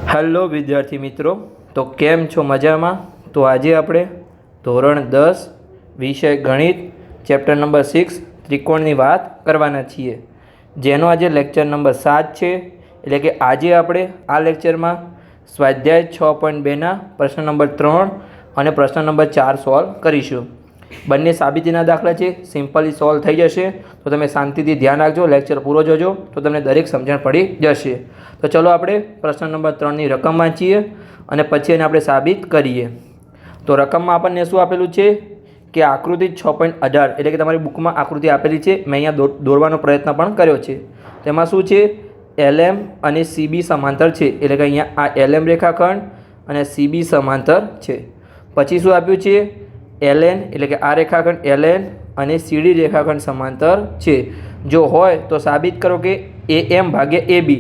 Hello विद्यार्थी मित्रों, तो केम छो मजा में। तो आज आप धोरण 10 विषय गणित चैप्टर नंबर 6 त्रिकोण की बात करवाना छीए, जेनो आज लेक्चर नंबर 7 है। एटले कि आज आप आ लेक्चर में स्वाध्याय 6.2 ना प्रश्न नंबर 3 और प्रश्न नंबर 4 सॉल्व करीशुं। बंने साबितीना दाखला है, सिंपली सॉल्व थई जशे। तो तमे शांतिथी ध्यान राखजो, लेक्चर पूरो जोजो तो तमने दरेक समझण पड़ी जशे। तो चलो आपणे प्रश्न नंबर 3 नी रकम वाँचीए अने पछी एने आपणे साबित करीए। तो रकम में आपणे शुं आपेलुं छे कि आकृति 6.18 एटले कि तमारी बुक में आकृति आपेली छे। मैं अहींया दौरवानो प्रयत्न पण कर्यो छे। तेमां शुं छे, LM अने CB समांतर छे, एटले कि अहींया आ LM रेखाखंड अने CB समांतर छे। पछी शुं आप्युं छे, LN एटले कि आ रेखाखंड LN अने CD रेखाखंड समांतर छे। जो होय तो साबित करो कि AM भाग्या AB।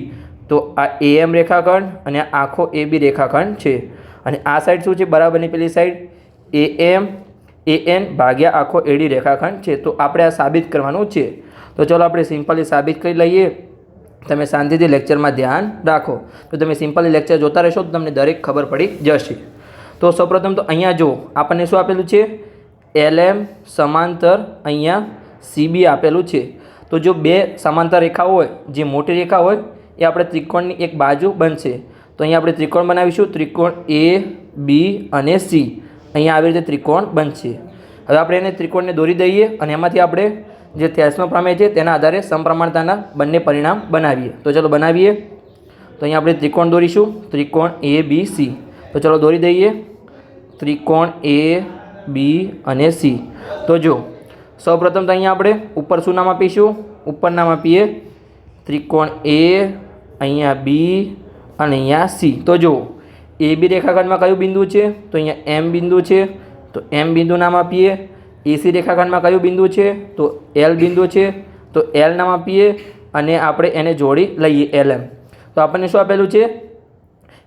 तो आ AM रेखाखंड अने आखो AB रेखाखंड छे। अने आ साइड शुं छे, बराबरनी पेली साइड AM AN भाग्या आखो AD रेखाखंड छे। तो आपणे आ साबित करवानुं छे। तो चलो आपणे सिंपली साबित करी लईए। तमे शांतिथी लेक्चर में ध्यान राखो। तो तमे सिंपली लेक्चर जोता रहेशो तो तमने दरेक खबर पड़ी जशे। तो सौप्रथम तो अहींया जो आपणे शुं आपेलुं छे, LM समांतर अहींया CB आपेलुं छे। तो जो बे समांतर रेखा होय, जे मोटी रेखा होय ए आपणे त्रिकोणनी एक बाजू बनशे। तो अहींया आपणे त्रिकोण बनावीशुं, त्रिकोण AB अने C। अहींया आवी रीते त्रिकोण बनशे। हवे आपणे एने त्रिकोणने दोरी दईए अने एमांथी आपणे जे थेल्सनो प्रमेय छे तेना आधारे समप्रमाणताना बंने परिणाम बनावीए। तो चलो बनावीए। तो अहींया आपणे त्रिकोण दोरीशुं, त्रिकोण ABC। तो चलो दोरी दईए त्रिकोण AB अने C। तो जो सौप्रथम तो अहींया आपणे उपर शुं नाम आपीशुं, उपर नाम आपीए त्रिकोण A, अहींया B अने अहींया C। तो जो AB रेखाखंडमां कयुं बिंदु छे, तो अहींया M बिंदु छे। तो M बिंदु नाम आपीए। AC रेखाखंडमां कयुं बिंदु छे, तो L बिंदु छे। तो L नाम आपीए अने आपणे एने जोड़ी लईए LM। तो आपणे शुं आपेलुं छे,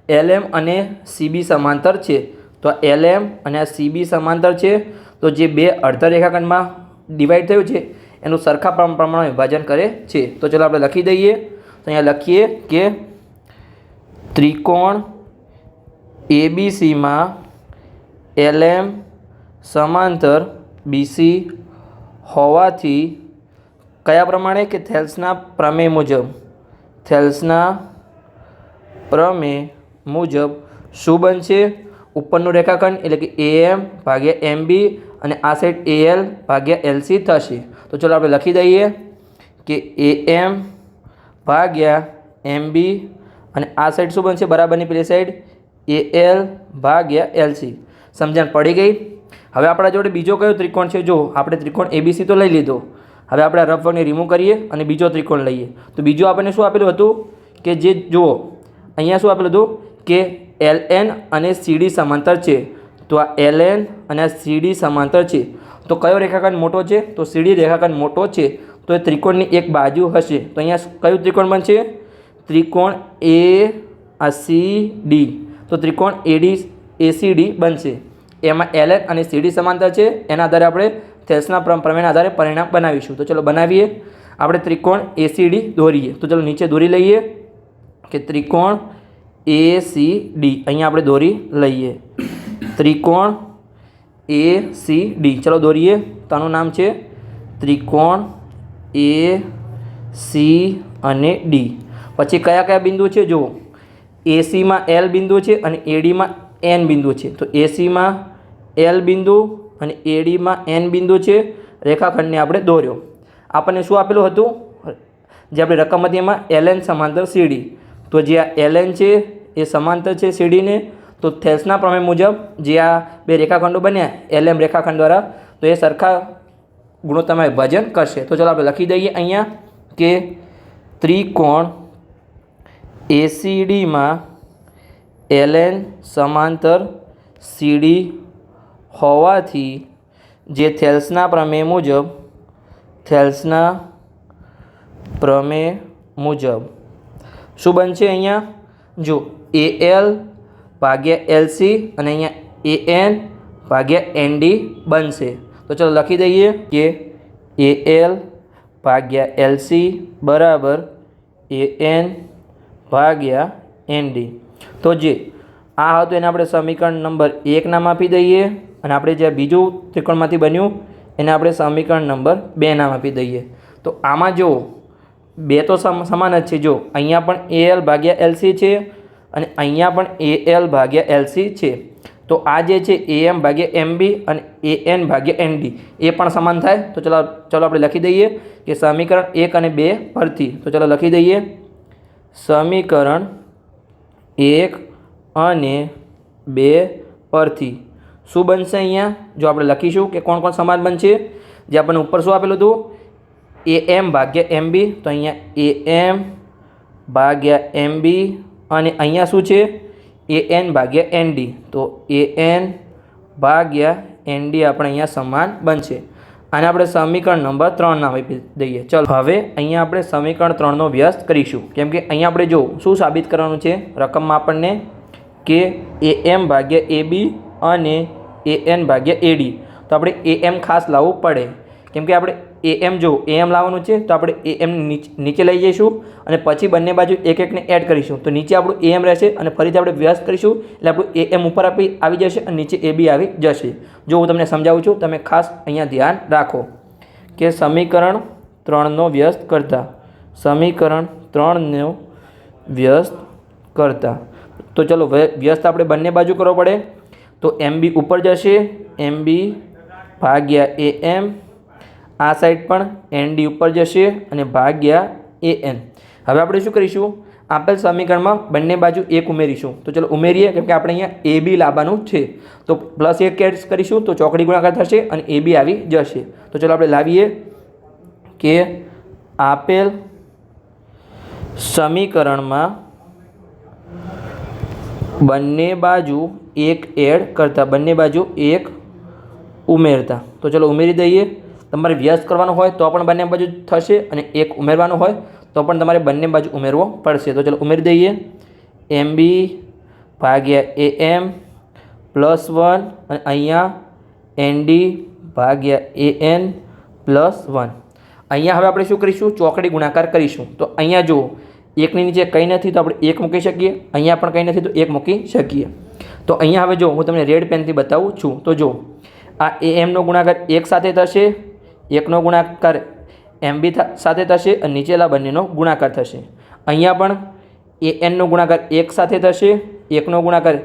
LM अने CB समांतर छे। तो LM अने CB समांतर छे। तो जे बे अर्धा रेखाखंड में डिवाइड थयुं छे एनुं सरखा प्रमाण विभाजन करे छे। तो चलो आपणे लखी दईए। तो अहींया लखीए कि त्रिकोण ABC में LM समांतर BC होवाथी कया प्रमाणे कि थेल्सना प्रमेय मुजब, थेल्सना प्रमेय मुजब शुं बनशे, उपरनुं रेखाखंड एटले कि AM भाग्या MB अने आ साइड AL भाग्या LC थशे। तो चलो आपणे लखी दईए कि AM भाग्या MB अने आ साइड शुं बनशे, बराबरनी पेली साइड AL भाग्या LC। समझण पड़ी गई। हवे आपणा जोड़े बीजो कयो त्रिकोण छे, जो आपणे त्रिकोण ABC तो लई लीधो। हवे आपणे रफ वर्कने रिमूव करीए अने बीजो त्रिकोण लईए। तो बीजो आपणे शुं आपेलुं हतुं कि जे जुओ अहींया शुं आपेलुं हतुं कि LN अने CD समांतर छे। तो आ LN अने CD समांतर छे। तो कयो रेखाखंड मोटो छे, तो CD रेखाखंड मोटो छे। तो ए त्रिकोणनी एक बाजू हशे। तो अहींया कयुं त्रिकोण बनशे, त्रिकोण ACD। तो त्रिकोण ACD बनशे। एमां LN अने CD समांतर छे। एना आधारे आपणे थेल्सना प्रमेयना आधारे परिणाम बनावीशुं। तो चलो बनावीए। आपणे त्रिकोण ACD दोरीए। तो चलो नीचे दोरी लईए कि त्रिकोण ACD। अहींया आपणे दोरी लईए त्रिकोण ACD। चलो दोरीए। तो आनुं नाम छे त्रिकोण AC अने D। पछी कया कया बिंदु छे, जो AC में L बिंदु छे अने AD में N बिंदु छे। तो AC में L बिंदु अने AD में N बिंदु छे। रेखाखंडने आपणे दोर्यो। आपणे शुं आपेलुं हतुं, जे आपणी रकम हती एमां LN समांतर CD। तो जे आ LN छे ए समांतर छे CD ने। तो थेल्सना प्रमेय मुजब जे आ बे रेखाखंडो बन्या LM रेखाखंड द्वारा, तो ए सरखा गुणोत्तरमां विभाजन करशे। तो चलो आपणे लखी दईए अहींया कि त्रिकोण ACD में LN समांतर CD होवाथी जे थेल्सना प्रमेय मुजब, थेल्सना प्रमेय मुजब शुं बनशे, अहींया जो AL भाग्या LC अने अहींया AN भाग्या ND बनशे। तो चलो लखी दईए कि AL भाग्या LC बराबर AN भाग्या ND। તો જે આ હતું એને આપણે સમીકરણ નંબર 1 નામ આપી દઈએ અને આપણે જે બીજું ત્રિકોણમાંથી બન્યું એને આપણે સમીકરણ નંબર 2 નામ આપી દઈએ. તો આમાં જો બે તો સમાન જ છે. જો અહીંયા પણ AL ભાગ્યા LC છે અને અહીંયા પણ AL ભાગ્યા LC છે. તો આ જે છે AM ભાગ્યા MB અને AN ભાગ્યા ND એ પણ સમાન થાય. તો ચલો આપણે લખી દઈએ કે સમીકરણ 1 અને 2 પરથી. તો ચલો લખી દઈએ સમીકરણ 1 અને 2 પરથી શું બનશે? અહીંયા જો આપણે લખીશું કે કોણ કોણ સમાન બનશે. જે આપણને ઉપર શું આપેલું હતું? AM ભાગ્યા MB. તો અહીંયા AM ભાગ્યા MB અને અહીંયા શું છે? AN ભાગ્યા ND. તો AN ભાગ્યા ND આપણે અહીંયા સમાન બનશે. આને આપણે સમીકરણ નંબર 3 નામ આપી દઈએ. ચલો હવે અહીંયા આપણે સમીકરણ 3નો વ્યસ્ત કરીશું. કેમ કે અહીંયા આપણે જો શું સાબિત કરવાનું છે રકમમાં આપણને કે AM ભાગ્યા AB અને AN ભાગ્યા AD. તો આપણે AM ખાસ લાવવું પડે. કેમ કે આપણે AM જો AM લાવવાનું છે તો આપણે AM નીચે લઈ જઈશું અને પછી બંને બાજુ એક એકને એડ કરીશું. તો નીચે આપણું AM રહેશે અને ફરીથી આપણે વ્યસ્ત કરીશું એટલે આપણું AM ઉપર આવી જશે અને નીચે AB આવી જશે. જો હું તમને સમજાવું છું, તમે ખાસ અહીંયા ધ્યાન રાખો કે સમીકરણ 3નો વ્યસ્ત કરતા સમીકરણ 3નો વ્યસ્ત કરતા. તો ચલો વ્યસ્ત આપણે બંને બાજુ કરવો પડે. તો MB ઉપર જશે, MB ભાગ્યા AM. આ સાઈડ પણ ND ઉપર જશે અને ભાગ્યા AN. હવે આપણે શું કરીશું? આપેલ સમીકરણમાં બંને બાજુ 1 ઉમેરીશું. તો ચલો ઉમેરીએ કેમ કે આપણે અહીંયા AB લાવવાનું છે. તો +1 એડ કરીશું તો ચોકડી ગુણાકાર થશે અને AB આવી જશે. તો ચલો આપણે લાવીએ કે આપેલ સમીકરણમાં બંને બાજુ 1 એડ કરતા બંને બાજુ 1 ઉમેરતા. તો ચલો ઉમેરી દઈએ. તમારે વ્યસ્ત કરવાનું હોય તો પણ બંને બાજુ થશે અને 1 ઉમેરવાનું હોય તો પણ તમારે બંને બાજુ ઉમેરવો પડશે. તો ચલો ઉમેરી દઈએ MB ભાગ્યા AM +1 અને અહીંયા ND ભાગ્યા AN +1. અહીંયા હવે આપણે શું કરીશું? ચોકડી ગુણાકાર કરીશું. તો અહીંયા જો 1ની નીચે કંઈ નથી તો આપણે 1 મૂકી શકીએ. અહીંયા પણ કંઈ નથી તો 1 મૂકી શકીએ. તો અહીંયા હવે જો હું તમને રેડ પેનથી બતાવું છું. તો જો આ AMનો ગુણાકાર 1 સાથે થશે, 1નો ગુણાકાર MB સાથે થશે અને નીચેલા બંનેનો ગુણાકાર થશે. અહીંયા પણ ANનો ગુણાકાર 1 સાથે થશે, 1નો ગુણાકાર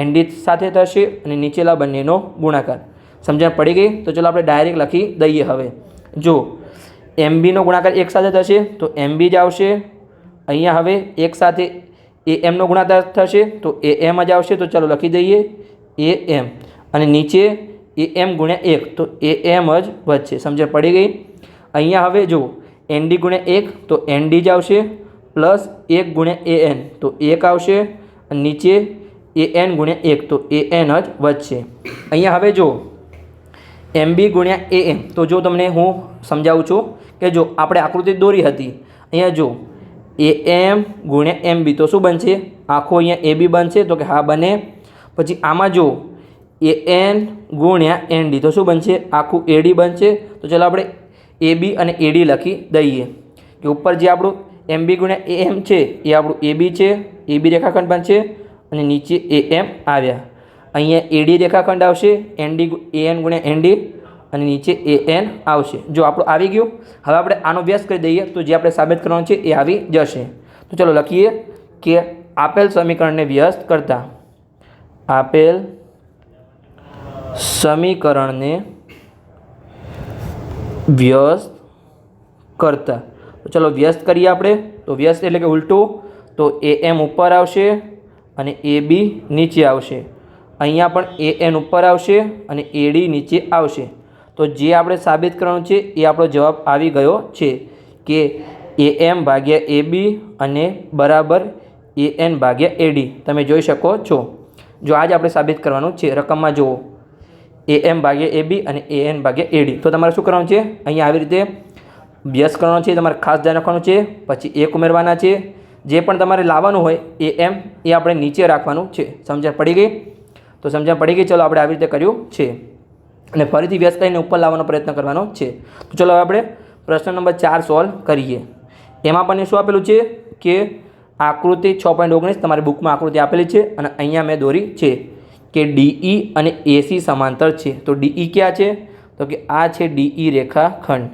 ND સાથે થશે અને નીચેલા બંનેનો ગુણાકાર. સમજણ પડી ગઈ? તો ચલો આપણે ડાયરેક્ટ લખી દઈએ. હવે જો MBનો ગુણાકાર 1 સાથે થશે તો MB જ આવશે. અહીંયા હવે 1 સાથે AMનો ગુણાકાર થશે તો AM જ આવશે. તો ચલો લખી દઈએ AM અને નીચે AM ગુણ્યા 1 તો AM જ વધશે. સમજણ પડી ગઈ? અહીંયા હવે જો ND ગુણ્યા 1 તો ND જ આવશે +1 ગુણ્યા AN તો 1 આવશે અને નીચે AN ગુણ્યા 1 તો AN જ વધશે. અહીંયા હવે જો MB ગુણ્યા AM તો જો તમને હું સમજાવું છું કે જો આપણે આકૃતિ દોરી હતી. અહીંયા જો AM ગુણ્યા MB તો શું બનશે? આખો અહીંયા AB બનશે. તો કે હા બને. પછી આમાં જો AN ગુણ્યા ND તો શું બનશે? આખું AD બનશે. તો ચાલો આપણે AB અને AD લખી દઈએ કે ઉપર જે આપણું MB ગુણ્યા AM છે એ આપણું AB છે. AB રેખાખંડ બનશે અને નીચે AM આવ્યા. અહીંયા AD રેખાખંડ આવશે, AN ગુણ્યા ND અને નીચે AN આવશે. જો આપણું આવી ગયું. હવે આપણે આનો વ્યસ્ત કરી દઈએ તો જે આપણે સાબિત કરવાનું છે એ આવી જશે. તો ચલો લખીએ કે આપેલ સમીકરણને વ્યસ્ત કરતા આપેલ સમીકરણને વ્યસ્ત કરતા. તો ચલો વ્યસ્ત કરીએ આપણે. તો વ્યસ્ત એટલે કે ઉલટું. તો AM ઉપર આવશે અને AB નીચે આવશે. અહીંયા પણ AN ઉપર આવશે અને AD નીચે આવશે. તો જે આપણે સાબિત કરવાનું છે એ આપણો જવાબ આવી ગયો છે કે AM ભાગ્યા AB અને બરાબર AN ભાગ્યા AD. તમે જોઈ શકો છો. જો આજ આપણે સાબિત કરવાનું છે. રકમમાં જુઓ AM ભાગ્યા AB અને AN ભાગ્યા AD. તો તમારે શું કરવાનું છે? અહીંયા આવી રીતે વ્યસ્ત કરવાનો છે. તમારે ખાસ ધ્યાન રાખવાનું છે. પછી 1 ઉમેરવાના છે. જે પણ તમારે લાવવાનું હોય AM એ આપણે નીચે રાખવાનું છે. સમજણ પડી ગઈ? તો સમજણ પડી ગઈ. ચલો આપણે આવી રીતે કર્યું છે અને ફરીથી વ્યસ્ત કરીને ઉપર લાવવાનો પ્રયત્ન કરવાનો છે. તો ચલો હવે આપણે પ્રશ્ન નંબર 4 સોલ્વ કરીએ. એમાં પણ શું આપેલું છે કે આકૃતિ 6.19 તમારી બુકમાં આકૃતિ આપેલી છે અને અહીંયા મેં દોરી છે કે ડીઈ અને એસી સમાંતર છે. તો ડીઈ ક્યાં છે? તો કે આ છે ડીઈ રેખાખંડ,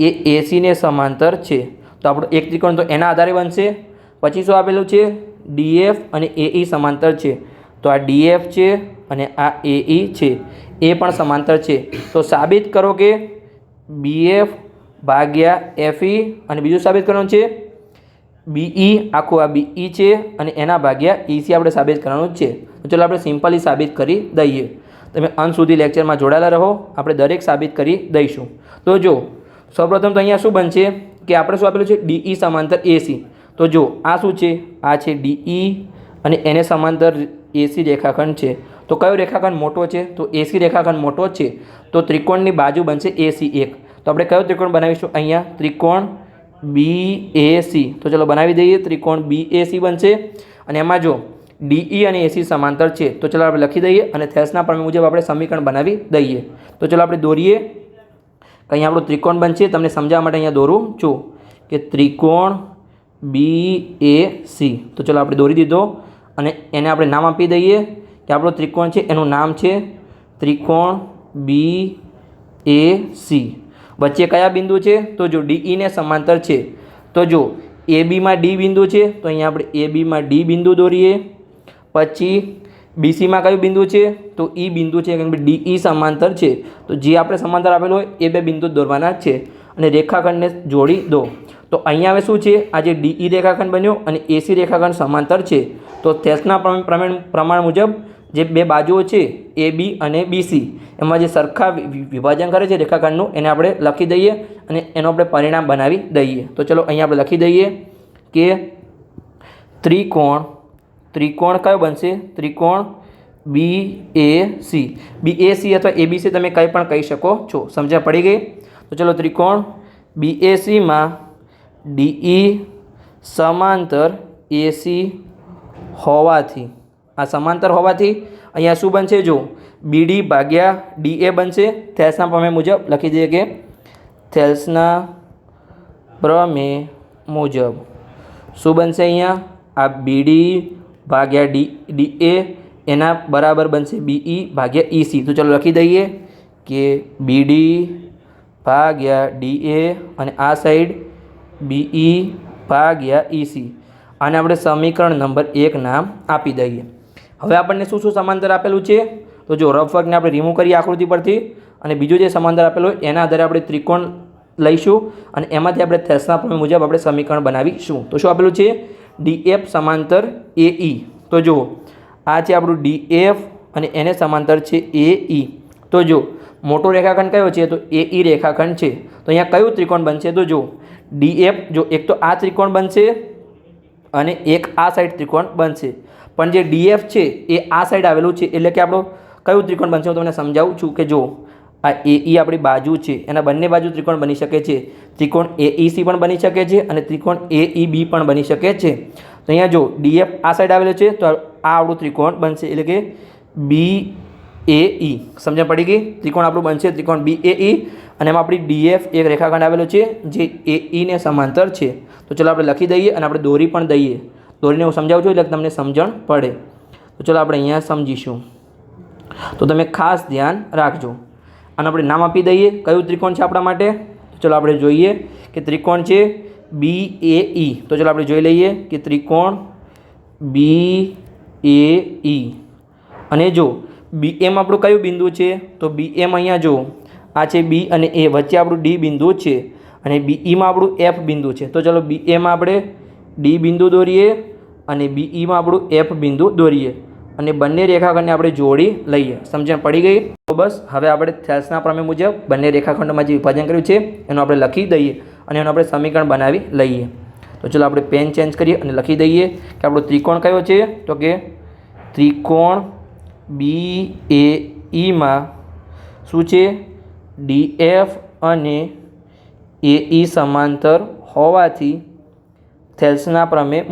એ એસીને સમાંતર છે. તો આપણો એક ત્રિકોણ તો એના આધારે બનશે. પછી શું આપેલું છે? ડીએફ અને એઈ સમાંતર છે. તો આ ડીએફ છે અને આ એઈ છે, એ પણ સમાંતર છે. તો સાબિત કરો કે બીએફ ભાગ્યા એફઈ, અને બીજું સાબિત કરવાનું છે બીઈ, આખું આ બીઈ છે અને એના ભાગ્યા ઈસી આપણે સાબિત કરવાનું છે. તો ચલો આપણે સિમ્પલી સાબિત કરી દઈએ. તમે અંત સુધી લેક્ચરમાં જોડાયેલા રહો, આપણે દરેક સાબિત કરી દઈશું. તો જો સૌપ્રથમ તો અહીંયા શું બનશે કે આપણે શું આપેલું છે? ડીઈ સમાંતર એસી. તો જો આ શું છે? આ છે ડીઈ અને એને સમાંતર એસી રેખાખંડ છે. તો કયો રેખાખંડ મોટો છે? તો એસી રેખાખંડ મોટો છે. તો ત્રિકોણની બાજુ બનશે એસી 1. તો આપણે કયો ત્રિકોણ બનાવીશું? અહીંયા ત્રિકોણ BAC. તો ચલો બનાવી દઈએ. ત્રિકોણ BAC બનશે અને એમાં જો ડીઈ અને એસી સમાંતર છે. તો ચલો આપણે લખી દઈએ અને થેલ્સના પ્રમેય મુજબ આપણે સમીકરણ બનાવી દઈએ. તો ચલો આપણે દોરીએ. અહીંયા આપણું ત્રિકોણ બનશે. તમને સમજાવવા માટે અહીંયા દોરું છું કે ત્રિકોણ BAC. તો ચલો આપણે દોરી દીધો અને એને આપણે નામ આપી દઈએ કે આપણો ત્રિકોણ છે એનું નામ છે ત્રિકોણ BAC. વચ્ચે કયા બિંદુ છે? તો જો ડીઈને સમાંતર છે. તો જો એબીમાં ડી બિંદુ છે, તો અહીંયા આપણે એબીમાં ડી બિંદુ દોરીએ. પછી બીસીમાં કયું બિંદુ છે? તો ઈ બિંદુ છે, કારણ કે ડીઈ સમાંતર છે. તો જે આપણે સમાંતર આપેલું હોય એ બે બિંદુ દોરવાના છે અને રેખાખંડને જોડી દો. તો અહીંયા હવે શું છે? આ જે ડીઈ રેખાખંડ બન્યો અને એસી રેખાખંડ સમાંતર છે. તો થેલ્સના પ્રમાણ મુજબ જે બે બાજુઓ છે એ બી અને બીસી, એમાં જે સરખા વિભાજન કરે છે રેખાખંડનું, એને આપણે લખી દઈએ અને એનું આપણે પરિણામ બનાવી દઈએ. તો ચલો અહીંયા આપણે લખી દઈએ કે ત્રિકોણ કયો બનશે? ત્રિકોણ BAC. BAC અથવા ABC તમે કંઈ પણ કહી શકો છો. સમજણ પડી ગઈ? તો ચલો ત્રિકોણ BACમાં DE સમાંતર AC હોવાથી, આ સમાંતર હોવાથી અહીંયા શું બનશે? જો BD ભાગ્યા DA બનશે. થેલ્સના પ્રમેય મુજબ લખી દઈએ કે થેલ્સના પ્રમેય મુજબ શું બનશે? અહીંયા આ BD ભાગ્યા DA એના બરાબર બનશે BE ભાગ્યા EC. તો ચલો લખી દઈએ કે BD ભાગ્યા DA અને આ સાઈડ BE ભાગ્યા EC. આને આપણે સમીકરણ નંબર 1 નામ આપી દઈએ. હવે આપણને શું શું સમાંતર આપેલું છે? તો જો રફ વર્કને આપણે રિમૂવ કરીએ આકૃતિ પરથી અને બીજું જે સમાંતર આપેલું હોય એના આધારે આપણે ત્રિકોણ લઈશું અને એમાંથી આપણે થેલ્સના પ્રમેય મુજબ આપણે સમીકરણ બનાવીશું. તો શું આપેલું છે? DF સમાંતર AE. તો જો આ છે આપણું DF અને એને સમાંતર છે AE. તો જો મોટો રેખાખંડ કયો છે? તો AE રેખાખંડ છે. તો અહીંયા કયું ત્રિકોણ બનશે? તો જો DF, જો એક તો આ ત્રિકોણ બનશે અને એક આ સાઈડ ત્રિકોણ બનશે. પણ જે DF છે એ આ સાઈડ આવેલું છે, એટલે કે આપણો કયું ત્રિકોણ બનશે? હું તમને સમજાવું છું કે જો આ AE આપણી બાજુ છે, એના બંને બાજુ ત્રિકોણ બની શકે છે. ત્રિકોણ AEC પણ બની શકે છે અને ત્રિકોણ AEB પણ બની શકે છે. તો અહીંયા જો DF આ સાઈડ આવેલો છે તો આ આપણું ત્રિકોણ બનશે, એટલે કે BAE. સમજણ પડી ગઈ? ત્રિકોણ આપણું બનશે ત્રિકોણ BAE અને એમાં આપણી DF એક રેખાખંડ આવેલો છે જે AE ને સમાંતર છે. તો ચલો આપણે લખી દઈએ અને આપણે દોરી પણ દઈએ. દોરીને હું સમજાવું છું એટલે તમને સમજણ પડે. તો ચલો આપણે અહીંયા સમજીશું. તો તમે ખાસ ધ્યાન રાખજો. અને આપણે નામ આપી દઈએ કયું ત્રિકોણ છે આપણા માટે. તો ચલો આપણે જોઈએ કે ત્રિકોણ છે BAE. તો ચલો આપણે જોઈ લઈએ કે ત્રિકોણ BAE અને જો BM આપણું કયું બિંદુ છે? તો BM અહીંયા જો આ છે B અને A, વચ્ચે આપણું D બિંદુ છે અને BEમાં આપણું F બિંદુ છે. તો ચલો BAમાં આપણે D બિંદુ દોરીએ અને BEમાં આપણું F બિંદુ દોરીએ અને બંને રેખાખંડને આપણે જોડી લઈએ. સમજણ પડી ગઈ? તો બસ હવે આપણે થેલ્સના પ્રમેય મુજબ બંને રેખાખંડોમાં જે વિભાજન કર્યું છે એનું આપણે લખી દઈએ અને એનું આપણે સમીકરણ બનાવી લઈએ. તો ચલો આપણે પેન ચેન્જ કરીએ અને લખી દઈએ કે આપણો ત્રિકોણ કયો છે? તો કે ત્રિકોણ BAEમાં શું છે? DF અને AE સમાંતર હોવાથી થેલ્સના પ્રમેય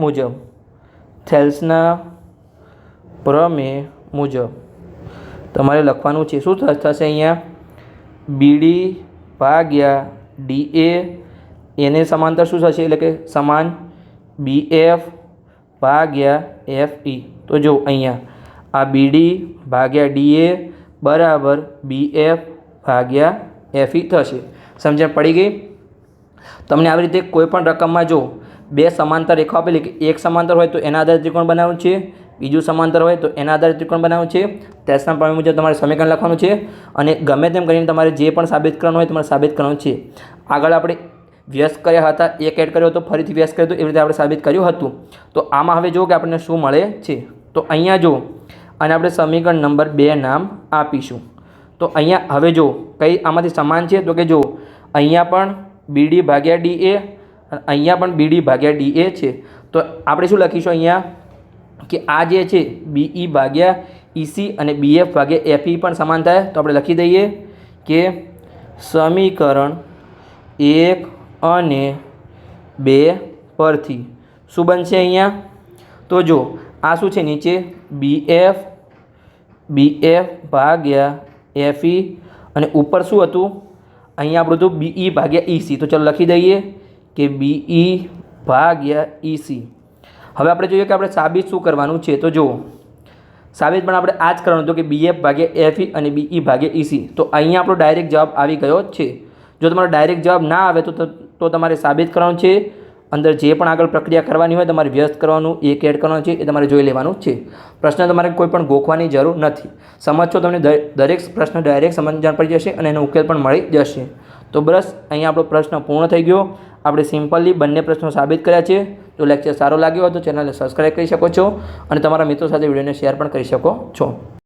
મુજબ તમારે લખવાનું છે. શું થશે અહીંયા? BD ભાગ્યા DA એને સમાંતર શું થશે? એટલે કે સમાન BF ભાગ્યા FE. તો જો અહીંયા આ BD ભાગ્યા DA બરાબર BF ભાગ્યા FE થશે. સમજણ પડી ગઈ? તમને આવી રીતે કોઈ પણ રકમમાં જો બે સમાંતર રેખાઓ આપેલી કે એક સમાંતર હોય તો એના આધારે ત્રિકોણ બનાવવું છે, બીજું સમાંતર હોય તો એના આધારે ત્રિકોણ બનાવવું છે. ટેસ્ટના પ્રમેય મુજબ તમારે સમીકરણ લખવાનું છે અને ગમે તેમ કરીને તમારે જે પણ સાબિત કરવાનું હોય તમારે સાબિત કરવાનું છે. આગળ આપણે વ્યસ્ત કર્યા હતા, એક એડ કર્યો હતો, ફરીથી વ્યસ્ત કર્યો હતો, એવી રીતે આપણે સાબિત કર્યું હતું. તો આમાં હવે જુઓ કે આપણને શું મળે છે. તો અહીંયા જો અને આપણે સમીકરણ નંબર 2 નામ આપીશું. તો અહીંયા હવે જો કઈ આમાંથી સમાન છે તો કે જો અહીંયા પણ BD ભાગ્યા DA અને અહીંયા પણ BD ભાગ્યા DA છે. તો આપણે શું લખીશું અહીંયા કે આ જે છે BE ભાગ્યા EC અને BF ભાગ્યા FE પણ સમાન થાય. તો આપણે લખી દઈએ કે સમીકરણ 1 અને 2 પરથી શું બનશે અહીંયા. તો જો આ શું છે નીચે BF ભાગ્યા FE અને ઉપર શું હતું અહીંયા આપણું હતું BE ભાગ્યા EC. તો ચલો લખી દઈએ કે BE ભાગ્યા EC. હવે આપણે જોઈએ કે આપણે સાબિત શું કરવાનું છે. તો જુઓ સાબિત પણ આપણે આ જ કરવાનું હતું કે BF ભાગ્યા FE અને BE ભાગ્યા EC. તો અહીંયા આપણો ડાયરેક્ટ જવાબ આવી ગયો છે. જો તમારો ડાયરેક્ટ જવાબ ના આવે તો તમારે સાબિત કરવાનું છે. અંદર જે પણ આગળ પ્રક્રિયા કરવાની હોય તમારે વ્યસ્ત કરવાનું, એક એડ કરવાનું છે, એ તમારે જોઈ લેવાનું છે. પ્રશ્ન તમારે કોઈ પણ ગોખવાની જરૂર નથી. સમજશો તમને દરેક પ્રશ્ન ડાયરેક્ટ સમજણ પડી જશે અને એનો ઉકેલ પણ મળી જશે. તો બસ અહીંયા આપણો પ્રશ્ન પૂર્ણ થઈ ગયો. આપણે સિમ્પલી બંને પ્રશ્નો સાબિત કર્યા છે. જો લેક્ચર સારો લાગ્યો હોય તો ચેનલને સબસ્ક્રાઈબ કરી શકો છો અને તમારા મિત્રો સાથે વિડીયોને શેર પણ કરી શકો છો.